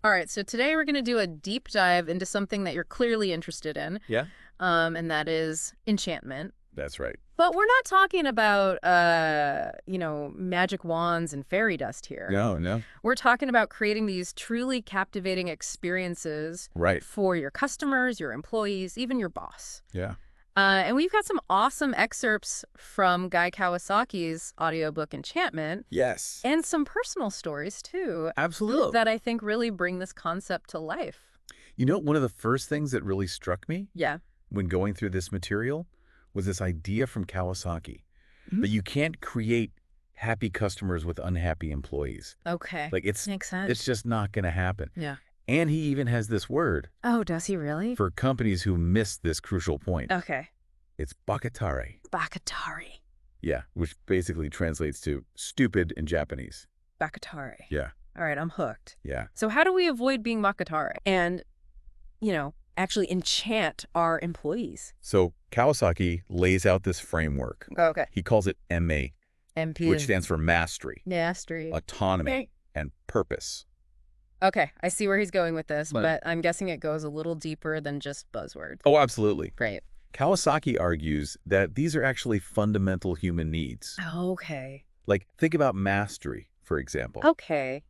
All right, so today we're going to do a deep dive into something that you're clearly interested in, Yeah, and that is enchantment. that's right. But we're not talking about, magic wands and fairy dust here. No, no. We're talking about creating these truly captivating experiences Right. for your customers, your employees, even your boss. Yeah. And we've got some awesome excerpts from Guy Kawasaki's audiobook Enchantment Yes. and some personal stories, too, Absolutely. that I think really bring this concept to life. You know, one of the first things that really struck me Yeah. when going through this material was this idea from Kawasaki Mhm. that you can't create happy customers with unhappy employees. Okay. Like it's Makes sense. it's just not going to happen. Yeah. And he even has this word Oh, does he really? for companies who miss this crucial point. Okay. It's bakatare. Bakatari. Yeah, which basically translates to stupid in Japanese. Bakatari. Yeah. All right, I'm hooked. Yeah. So how do we avoid being bakatari and, actually enchant our employees? So Kawasaki lays out this framework. Okay. He calls it MA, MP. which stands for mastery, Mastery. autonomy, and purpose. Okay, I see where he's going with this, But- but I'm guessing it goes a little deeper than just buzzwords. Oh, absolutely. Great. Kawasaki argues that these are actually fundamental human needs. Okay. Like, think about mastery, for example. Okay.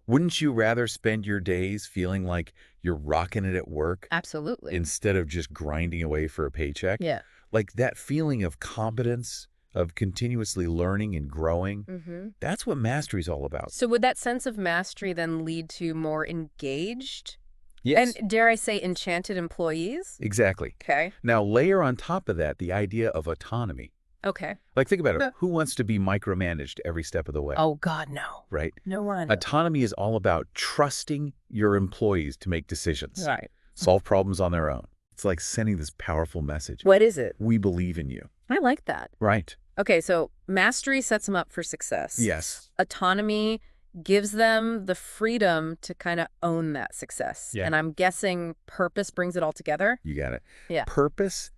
Wouldn't you rather spend your days feeling like you're rocking it at work Absolutely. instead of just grinding away for a paycheck? Yeah. Like that feeling of competence, of continuously learning and growing. Mm-hmm. That's what mastery is all about. So would that sense of mastery then lead to more engaged Yes, and, dare I say, enchanted employees? exactly. Okay. Now, layer on top of that the idea of autonomy. Okay. Like, think about it. Huh. Who wants to be micromanaged every step of the way? Oh, God, no. Right? No one. Autonomy is all about trusting your employees to make decisions, Right. solve problems on their own. It's like sending this powerful message. What is it? We believe in you. I like that. Right. Okay, so mastery sets them up for success. Yes. Autonomy gives them the freedom to kind of own that success. Yeah. And I'm guessing purpose brings it all together. You got it. Yeah. Purpose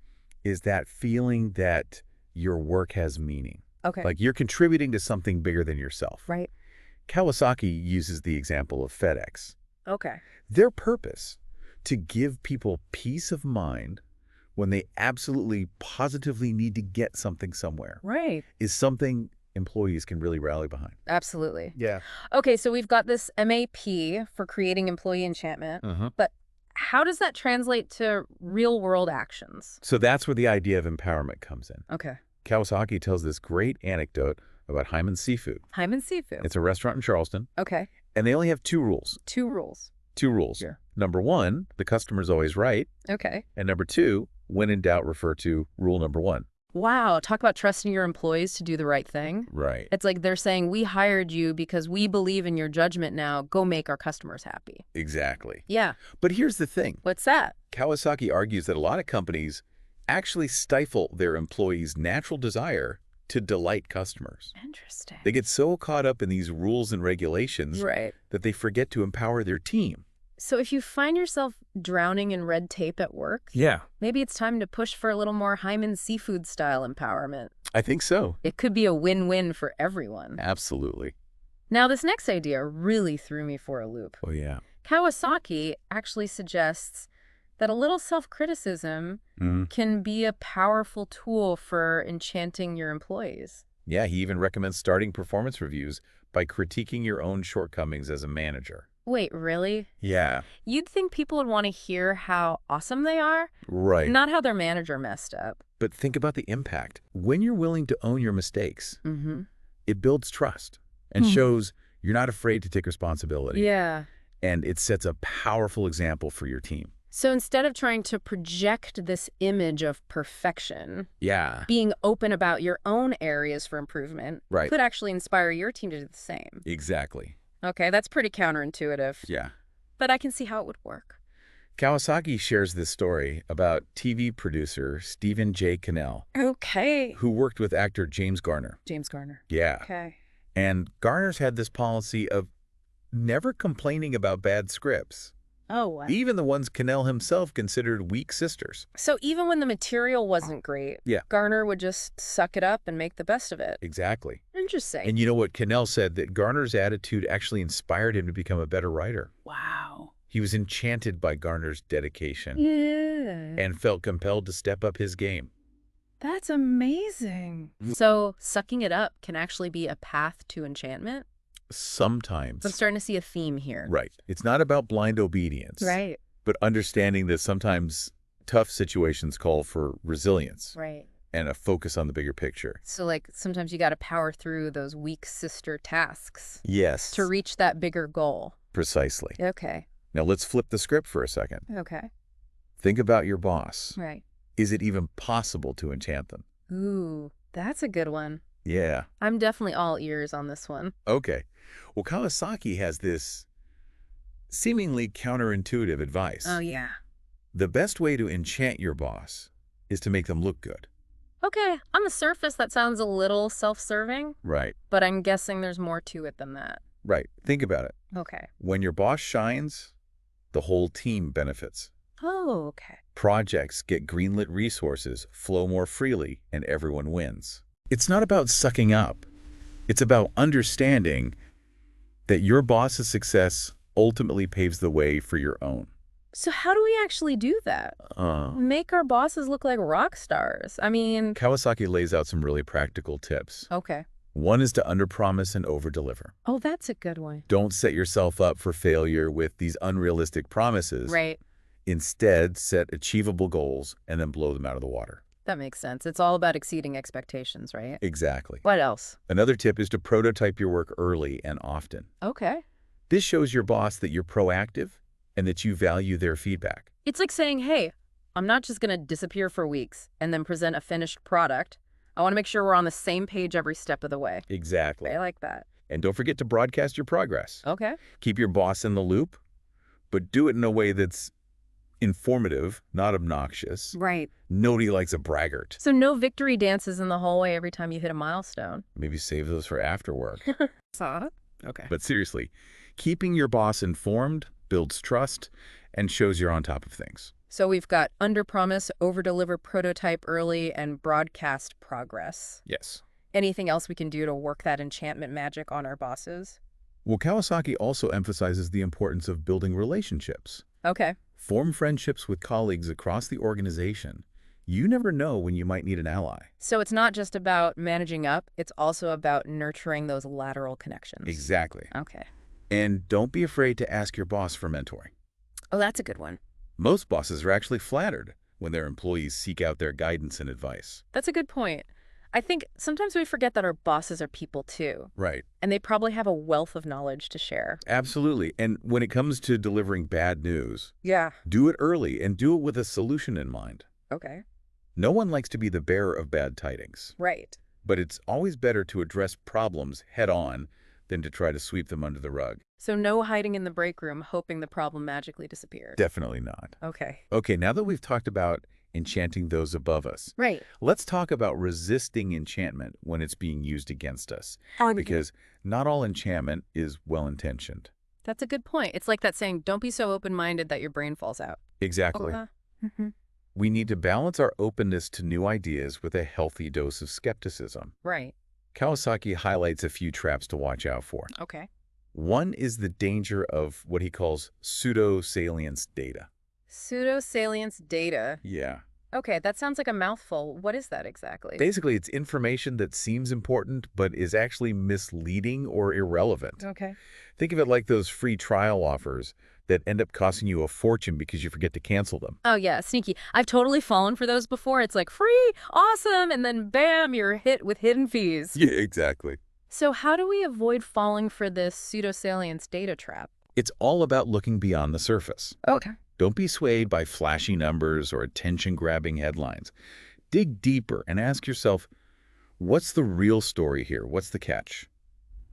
is that feeling that your work has meaning. Okay. Like you're contributing to something bigger than yourself. Right. Kawasaki uses the example of FedEx. Okay. Their purpose to give people peace of mind when they absolutely positively need to get something somewhere Right. is something employees can really rally behind. Absolutely. Yeah. Okay, so we've got this MAP for creating employee enchantment. Uh-huh. But how does that translate to real-world actions? So that's where the idea of empowerment comes in. Okay. Kawasaki tells this great anecdote about Hyman Seafood. Hyman Seafood. It's a restaurant in Charleston, Okay. and they only have two rules. 2 rules. Two rules. Sure. Number one, the customer's always right. Okay. And number two, when in doubt, refer to rule number one. Wow, talk about trusting your employees to do the right thing. Right. It's like they're saying, we hired you because we believe in your judgment now. Go make our customers happy. Exactly. Yeah. But here's the thing. What's that? Kawasaki argues that a lot of companies actually stifle their employees' natural desire to delight customers. Interesting. They get so caught up in these rules and regulations Right. that they forget to empower their team. So if you find yourself drowning in red tape at work, Yeah. maybe it's time to push for a little more Hyman Seafood style empowerment. I think so. It could be a win-win for everyone. Absolutely. Now, this next idea really threw me for a loop. Oh, yeah. Kawasaki actually suggests that a little self-criticism can be a powerful tool for enchanting your employees. Yeah, he even recommends starting performance reviews by critiquing your own shortcomings as a manager. Wait, really? Yeah. You'd think people would want to hear how awesome they are, Right. not how their manager messed up. But think about the impact. When you're willing to own your mistakes, Mm-hmm. it builds trust and shows you're not afraid to take responsibility. Yeah. And it sets a powerful example for your team. So instead of trying to project this image of perfection, Yeah. being open about your own areas for improvement Right. could actually inspire your team to do the same. Exactly. Okay, that's pretty counterintuitive, Yeah. but I can see how it would work. Kawasaki shares this story about TV producer Stephen J. Cannell, Okay. who worked with actor James Garner. James Garner. Yeah. Okay. And Garner's had this policy of never complaining about bad scripts. Oh, wow. Even the ones Cannell himself considered weak sisters. So even when the material wasn't great, Yeah. Garner would just suck it up and make the best of it. Exactly. Interesting. And you know what? Cannell said that Garner's attitude actually inspired him to become a better writer. Wow. He was enchanted by Garner's dedication Yeah. and felt compelled to step up his game. That's amazing. So sucking it up can actually be a path to enchantment? Sometimes. I'm starting to see a theme here. Right. It's not about blind obedience. Right. But understanding that sometimes tough situations call for resilience. Right. And a focus on the bigger picture. So, like, sometimes you got to power through those weak sister tasks. Yes. To reach that bigger goal. Precisely. Okay. Now let's flip the script for a second. Okay. Think about your boss. Right. Is it even possible to enchant them? Ooh, that's a good one. Yeah. I'm definitely all ears on this one. Okay. Well, Kawasaki has this seemingly counterintuitive advice. Oh, yeah. The best way to enchant your boss is to make them look good. Okay, on the surface, that sounds a little self-serving, Right. but I'm guessing there's more to it than that. Right. Think about it. Okay. When your boss shines, the whole team benefits. Oh, okay. Projects get greenlit, resources flow more freely, and everyone wins. It's not about sucking up. It's about understanding that your boss's success ultimately paves the way for your own. So how do we actually do that? Make our bosses look like rock stars. I mean... Kawasaki lays out some really practical tips. Okay. One is to underpromise and overdeliver. Oh, that's a good one. Don't set yourself up for failure with these unrealistic promises. Right. Instead, set achievable goals and then blow them out of the water. That makes sense. It's all about exceeding expectations, right? Exactly. What else? Another tip is to prototype your work early and often. Okay. This shows your boss that you're proactive and that you value their feedback. It's like saying, hey, I'm not just going to disappear for weeks and then present a finished product. I want to make sure we're on the same page every step of the way. Exactly. I like that. And don't forget to broadcast your progress. Okay. Keep your boss in the loop, but do it in a way that's informative, not obnoxious. Right. Nobody likes a braggart. So no victory dances in the hallway every time you hit a milestone. Maybe save those for after work. Saw it? Okay. But seriously, keeping your boss informed builds trust and shows you're on top of things. So we've got underpromise, overdeliver, prototype early, and broadcast progress. Yes. Anything else we can do to work that enchantment magic on our bosses? Well, Kawasaki also emphasizes the importance of building relationships. Okay. Form friendships with colleagues across the organization. You never know when you might need an ally. So it's not just about managing up, it's also about nurturing those lateral connections. Exactly. Okay. And don't be afraid to ask your boss for mentoring. Oh, that's a good one. Most bosses are actually flattered when their employees seek out their guidance and advice. That's a good point. I think sometimes we forget that our bosses are people too. Right. And they probably have a wealth of knowledge to share. Absolutely. And when it comes to delivering bad news, Yeah. do it early and do it with a solution in mind. Okay. No one likes to be the bearer of bad tidings, Right. but it's always better to address problems head on than to try to sweep them under the rug. So no hiding in the break room hoping the problem magically disappears. Definitely not. Okay. Okay, now that we've talked about enchanting those above us, Right. let's talk about resisting enchantment when it's being used against us. Because not all enchantment is well-intentioned. That's a good point. It's like that saying, don't be so open-minded that your brain falls out. Exactly. We need to balance our openness to new ideas with a healthy dose of skepticism. Right. Kawasaki highlights a few traps to watch out for. Okay. One is the danger of what he calls pseudo-salience data. Pseudo-salience data. Yeah. Okay, that sounds like a mouthful. What is that exactly? Basically, it's information that seems important but is actually misleading or irrelevant. Okay. Think of it like those free trial offers that end up costing you a fortune because you forget to cancel them. Oh, yeah, sneaky. I've totally fallen for those before. It's like, free, awesome, and then bam, you're hit with hidden fees. Yeah, exactly. So how do we avoid falling for this pseudo-salience data trap? It's all about looking beyond the surface. Okay. Don't be swayed by flashy numbers or attention-grabbing headlines. Dig deeper and ask yourself, what's the real story here? What's the catch?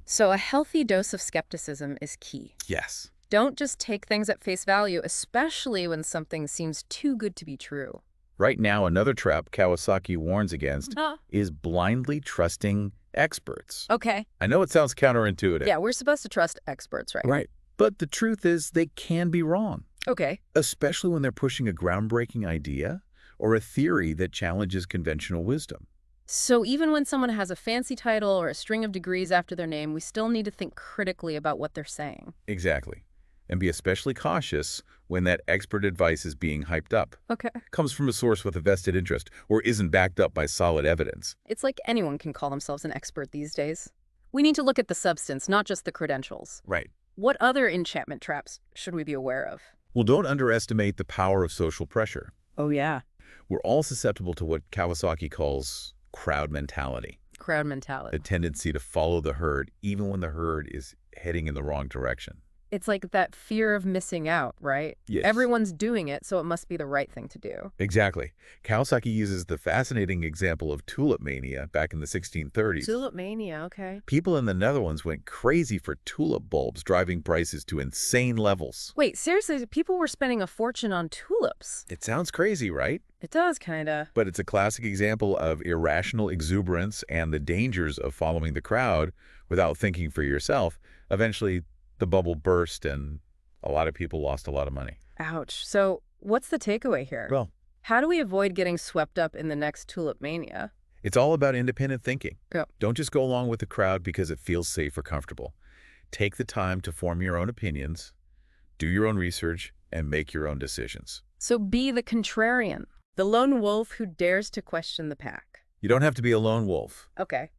So a healthy dose of skepticism is key. Yes. Don't just take things at face value, especially when something seems too good to be true. Right now, another trap Kawasaki warns against is blindly trusting experts. Okay. I know it sounds counterintuitive. Yeah, we're supposed to trust experts, right? Right. But the truth is they can be wrong. Okay. especially when they're pushing a groundbreaking idea or a theory that challenges conventional wisdom. So even when someone has a fancy title or a string of degrees after their name, we still need to think critically about what they're saying. Exactly. And be especially cautious when that expert advice is being hyped up, Okay. comes from a source with a vested interest, or isn't backed up by solid evidence. It's like anyone can call themselves an expert these days. We need to look at the substance, not just the credentials. Right. What other enchantment traps should we be aware of? Well, don't underestimate the power of social pressure. Oh, yeah. We're all susceptible to what Kawasaki calls crowd mentality, Crowd the mentality. tendency to follow the herd even when the herd is heading in the wrong direction. It's like that fear of missing out, right? Yes. Everyone's doing it, so it must be the right thing to do. Exactly. Kawasaki uses the fascinating example of tulip mania back in the 1630s. Tulip mania, okay. People in the Netherlands went crazy for tulip bulbs, driving prices to insane levels. Wait, seriously, people were spending a fortune on tulips? It sounds crazy, right? It does, kinda. But it's a classic example of irrational exuberance and the dangers of following the crowd without thinking for yourself. Eventually, the bubble burst and a lot of people lost a lot of money. Ouch. So what's the takeaway here? Well, How do we avoid getting swept up in the next tulip mania? it's all about independent thinking. Yeah. Don't just go along with the crowd because it feels safe or comfortable. Take the time to form your own opinions, do your own research, and make your own decisions. So be the contrarian, the lone wolf who dares to question the pack. You don't have to be a lone wolf, Okay.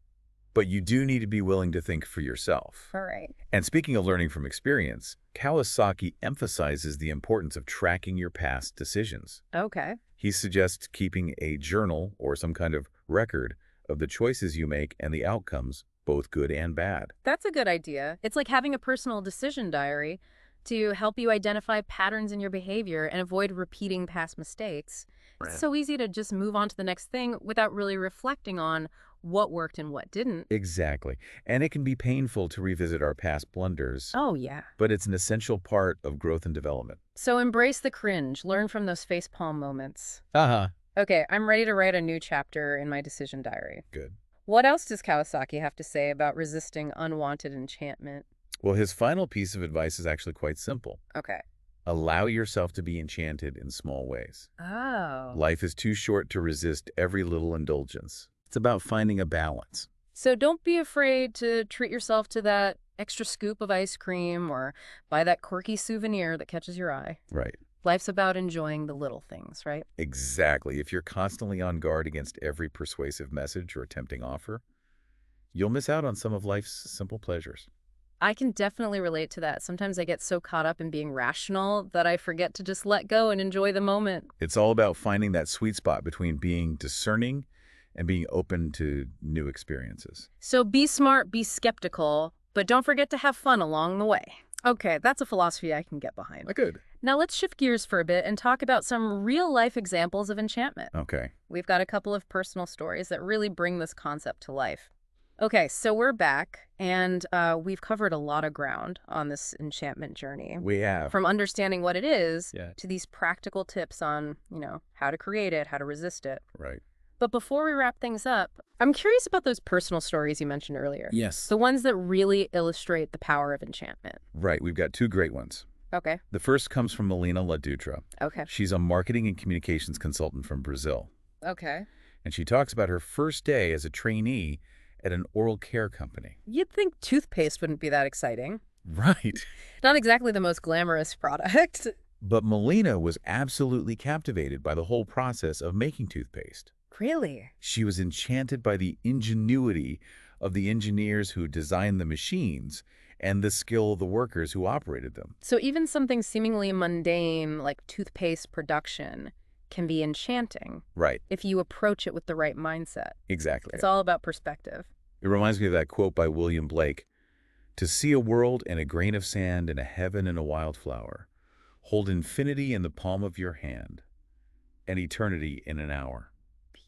but you do need to be willing to think for yourself. All right. And speaking of learning from experience, Kawasaki emphasizes the importance of tracking your past decisions. Okay. He suggests keeping a journal or some kind of record of the choices you make and the outcomes, both good and bad. That's a good idea. It's like having a personal decision diary to help you identify patterns in your behavior and avoid repeating past mistakes. It's so easy to just move on to the next thing without really reflecting on what worked and what didn't. Exactly. And it can be painful to revisit our past blunders, Oh, yeah. but it's an essential part of growth and development. So embrace the cringe. Learn from those facepalm moments. Uh-huh. Okay, I'm ready to write a new chapter in my decision diary. Good. What else does Kawasaki have to say about resisting unwanted enchantment? Well, his final piece of advice is actually quite simple. Okay. Allow yourself to be enchanted in small ways. Oh. Life is too short to resist every little indulgence. It's about finding a balance. So don't be afraid to treat yourself to that extra scoop of ice cream or buy that quirky souvenir that catches your eye. Right. Life's about enjoying the little things, right? Exactly. If you're constantly on guard against every persuasive message or tempting offer, you'll miss out on some of life's simple pleasures. I can definitely relate to that. Sometimes I get so caught up in being rational that I forget to just let go and enjoy the moment. It's all about finding that sweet spot between being discerning and being open to new experiences. So be smart, be skeptical, but don't forget to have fun along the way. Okay, that's a philosophy I can get behind. Good. Now let's shift gears for a bit and talk about some real-life examples of enchantment. Okay. We've got a couple of personal stories that really bring this concept to life. Okay, so we're back, and we've covered a lot of ground on this enchantment journey. We have. From understanding what it is Yeah. to these practical tips on, how to create it, how to resist it. Right. But before we wrap things up, I'm curious about those personal stories you mentioned earlier. Yes. The ones that really illustrate the power of enchantment. Right. We've got two great ones. Okay. The first comes from Melina Ladutra. Okay. She's a marketing and communications consultant from Brazil. Okay. And she talks about her first day as a trainee at an oral care company. You'd think toothpaste wouldn't be that exciting. Right. Not exactly the most glamorous product. But Melina was absolutely captivated by the whole process of making toothpaste. Really? She was enchanted by the ingenuity of the engineers who designed the machines and the skill of the workers who operated them. So even something seemingly mundane like toothpaste production can be enchanting Right. if you approach it with the right mindset. Exactly. It's all about perspective. It reminds me of that quote by William Blake. To see a world and a grain of sand and a heaven and a wildflower, hold infinity in the palm of your hand and eternity in an hour.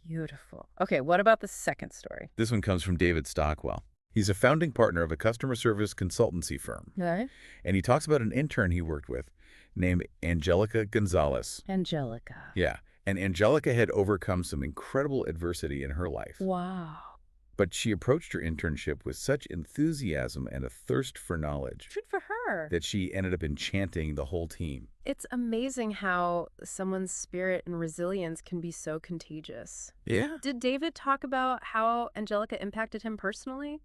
Beautiful. Okay, what about the second story? This one comes from David Stockwell. He's a founding partner of a customer service consultancy firm. Okay. And he talks about an intern he worked with named Angelica Gonzalez. Angelica. Yeah. And Angelica had overcome some incredible adversity in her life. Wow. But she approached her internship with such enthusiasm and a thirst for knowledge Good for her. that she ended up enchanting the whole team. It's amazing how someone's spirit and resilience can be so contagious. Yeah. Did David talk about how Angelica impacted him personally?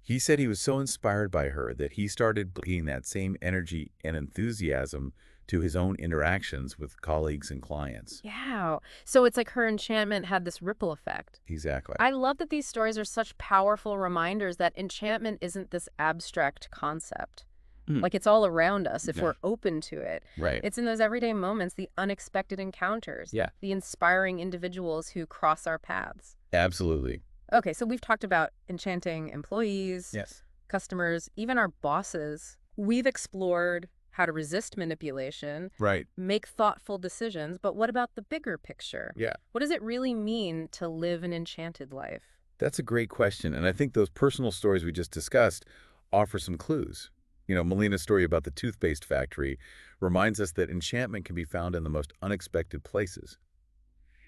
He said he was so inspired by her that he started bringing that same energy and enthusiasm to his own interactions with colleagues and clients. Yeah. So it's like her enchantment had this ripple effect. Exactly. I love that these stories are such powerful reminders that enchantment isn't this abstract concept. Mm. Like it's all around us if Yeah. we're open to it. Right. It's in those everyday moments, the unexpected encounters, Yeah. the inspiring individuals who cross our paths. Absolutely. Okay, so we've talked about enchanting employees, Yes. customers, even our bosses. We've explored how to resist manipulation, Right. make thoughtful decisions, but what about the bigger picture? Yeah. What does it really mean to live an enchanted life? That's a great question. And I think those personal stories we just discussed offer some clues. Melina's story about the toothpaste factory reminds us that enchantment can be found in the most unexpected places.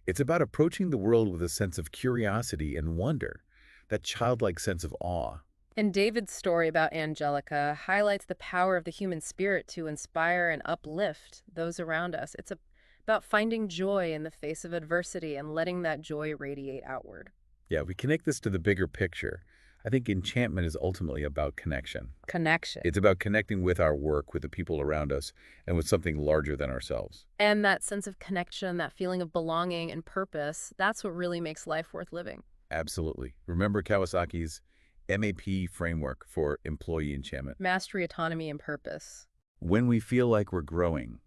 It's about approaching the world with a sense of curiosity and wonder, that childlike sense of awe. And David's story about Angelica highlights the power of the human spirit to inspire and uplift those around us. It's about finding joy in the face of adversity and letting that joy radiate outward. Yeah, we connect this to the bigger picture. I think enchantment is ultimately about connection. Connection. It's about connecting with our work, with the people around us, and with something larger than ourselves. And that sense of connection, that feeling of belonging and purpose, that's what really makes life worth living. Absolutely. Remember Kawasaki's MAP framework for employee enchantment. Mastery, autonomy, and purpose. When we feel like we're growing,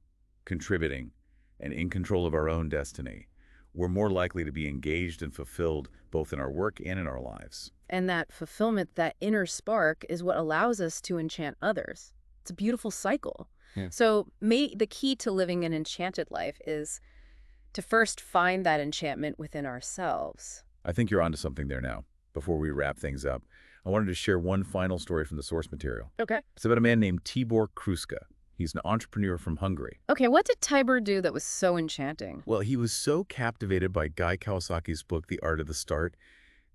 contributing, and in control of our own destiny, we're more likely to be engaged and fulfilled both in our work and in our lives. And that fulfillment, that inner spark, is what allows us to enchant others. It's a beautiful cycle. Yeah. So the key to living an enchanted life is to first find that enchantment within ourselves. I think you're onto something there now. Before we wrap things up, I wanted to share one final story from the source material. Okay. It's about a man named Tibor Kruska. He's an entrepreneur from Hungary. Okay, what did Tibor do that was so enchanting? Well, he was so captivated by Guy Kawasaki's book, The Art of the Start,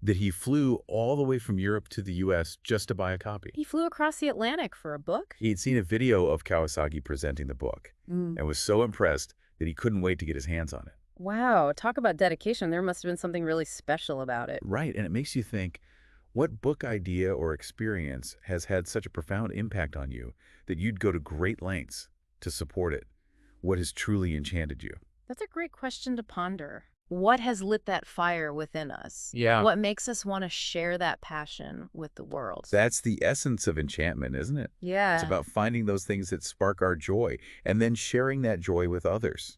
that he flew all the way from Europe to the U.S. just to buy a copy. He flew across the Atlantic for a book? He'd seen a video of Kawasaki presenting the book and was so impressed that he couldn't wait to get his hands on it. Wow, talk about dedication. There must have been something really special about it. Right, and it makes you think, what book idea or experience has had such a profound impact on you that you'd go to great lengths to support it? What has truly enchanted you? That's a great question to ponder. What has lit that fire within us? Yeah. What makes us want to share that passion with the world? That's the essence of enchantment, isn't it? Yeah. It's about finding those things that spark our joy and then sharing that joy with others.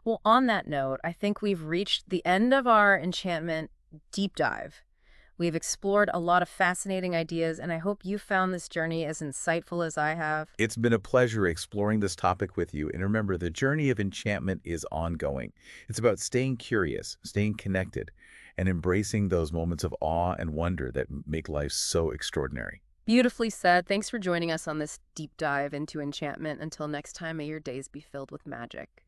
Well, on that note, I think we've reached the end of our enchantment deep dive. We've explored a lot of fascinating ideas, and I hope you found this journey as insightful as I have. It's been a pleasure exploring this topic with you. And remember, the journey of enchantment is ongoing. It's about staying curious, staying connected, and embracing those moments of awe and wonder that make life so extraordinary. Beautifully said. Thanks for joining us on this deep dive into enchantment. Until next time, may your days be filled with magic.